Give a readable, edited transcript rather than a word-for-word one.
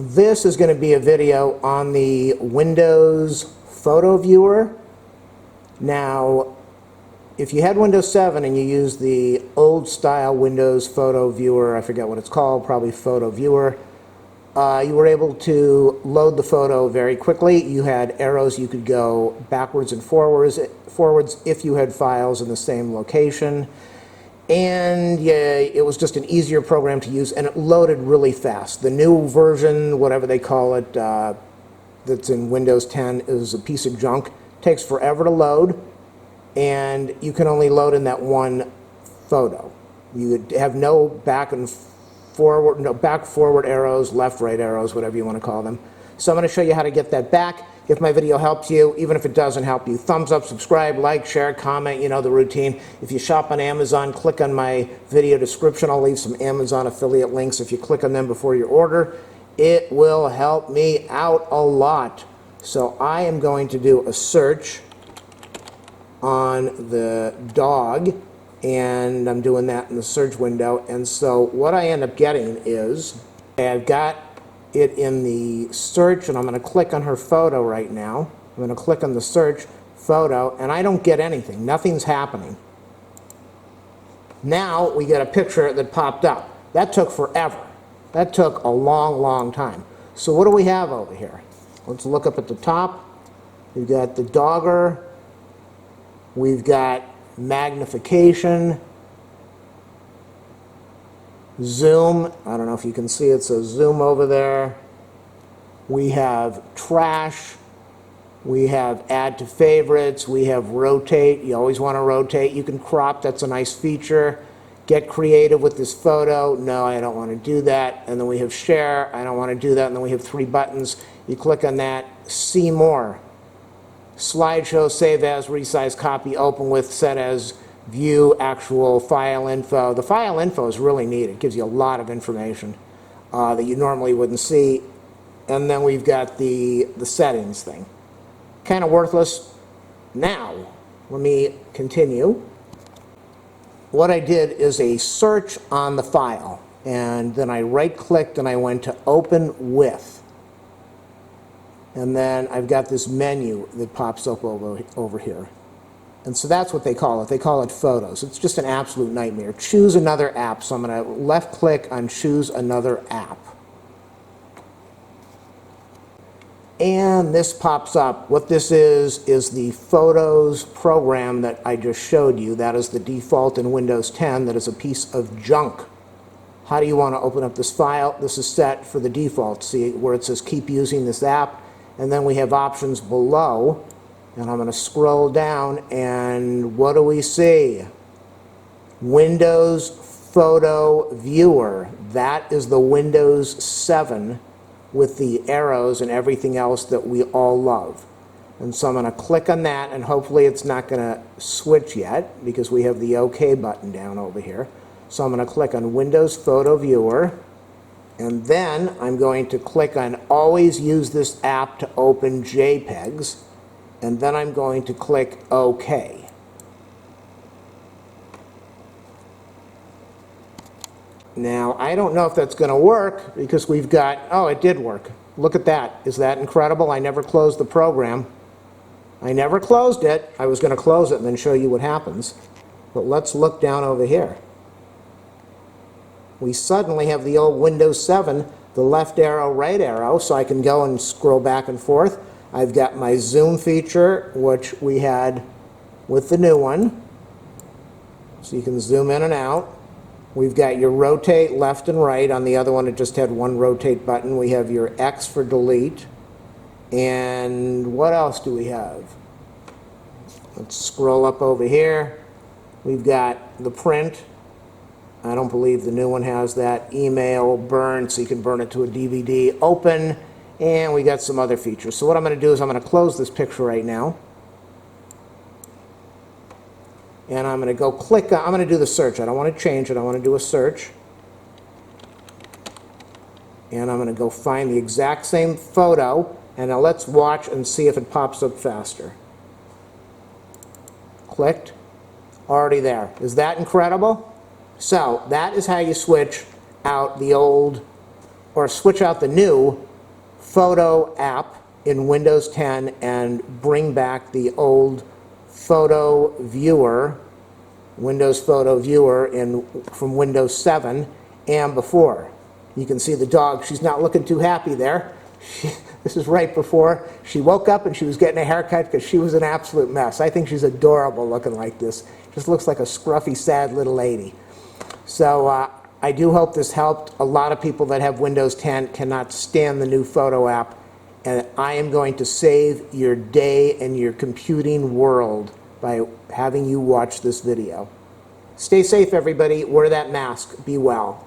This is going to be a video on the Windows Photo Viewer. Now, if you had Windows 7 and you used the old style Windows Photo Viewer, I forget what it's called, probably Photo Viewer, you were able to load the photo very quickly. You had arrows you could go backwards and forwards if you had files in the same location. And yeah, it was just an easier program to use, and it loaded really fast. The new version, whatever they call it, that's in Windows 10 is a piece of junk. It takes forever to load, and you can only load in that one photo. You would have no back and forward, no back forward arrows, left right arrows, whatever you want to call them. So I'm going to show you how to get that back. If my video helps you, even if it doesn't help you, thumbs up, subscribe, like, share, comment, you know the routine. If you shop on Amazon, click on my video description. I'll leave some Amazon affiliate links. If you click on them before your order, it will help me out a lot. So I am going to do a search on the dog, and I'm doing that in the search window. And so what I end up getting is, I've got it in the search, and I'm going to click on her photo right now. I'm going to click on the search photo, and I don't get anything. Nothing's happening. Now we get a picture that popped up. That took forever. That took a long, long time. So what do we have over here? Let's look up at the top. We've got the dogger. We've got magnification. Zoom, I don't know if you can see it, so zoom over there. We have trash. We have add to favorites. We have rotate. You always want to rotate. You can crop, that's a nice feature. Get creative with this photo. No, I don't want to do that. And then we have share. I don't want to do that. And then we have 3 buttons. You click on that. See more. Slideshow, save as, resize, copy, open with, set as, view actual file info. The file info is really neat. It gives you a lot of information that you normally wouldn't see. And then we've got the settings thing. Kind of worthless. Now, let me continue. What I did is a search on the file, and then I right-clicked and I went to Open With. And then I've got this menu that pops up over here. And so that's what they call it. They call it Photos. It's just an absolute nightmare. Choose another app. So I'm going to left-click on Choose Another App. And this pops up. What this is the Photos program that I just showed you. That is the default in Windows 10. That is a piece of junk. How do you want to open up this file? This is set for the default. See where it says Keep Using This App? And then we have options below. And I'm going to scroll down, and what do we see? Windows Photo Viewer. That is the Windows 7 with the arrows and everything else that we all love. And so I'm going to click on that, and hopefully it's not going to switch yet because we have the OK button down over here. So I'm going to click on Windows Photo Viewer, and then I'm going to click on Always Use This App to Open JPEGs. And then I'm going to click OK. Now, I don't know if that's going to work because we've got, oh, it did work. Look at that. Is that incredible? I never closed the program. I never closed it. I was going to close it and then show you what happens. But let's look down over here. We suddenly have the old Windows 7, the left arrow, right arrow, so I can go and scroll back and forth. I've got my zoom feature, which we had with the new one. So you can zoom in and out. We've got your rotate left and right. On the other one, it just had one rotate button. We have your X for delete. And what else do we have? Let's scroll up over here. We've got the print. I don't believe the new one has that. Email, burn, so you can burn it to a DVD. Open. And we got some other features. So what I'm going to do is I'm going to close this picture right now. And I'm going to go click, I'm going to do the search. I don't want to change it. I want to do a search. And I'm going to go find the exact same photo. And now let's watch and see if it pops up faster. Clicked. Already there. Is that incredible? So that is how you switch out the old, or switch out the new photo app in Windows 10 and bring back the old photo viewer, Windows Photo Viewer from Windows 7 and before. You can see the dog. She's not looking too happy there. This is right before she woke up and she was getting a haircut because she was an absolute mess. I think she's adorable looking like this. Just looks like a scruffy, sad little lady. So I do hope this helped. A lot of people that have Windows 10 cannot stand the new photo app, and I am going to save your day and your computing world by having you watch this video. Stay safe, everybody. Wear that mask. Be well.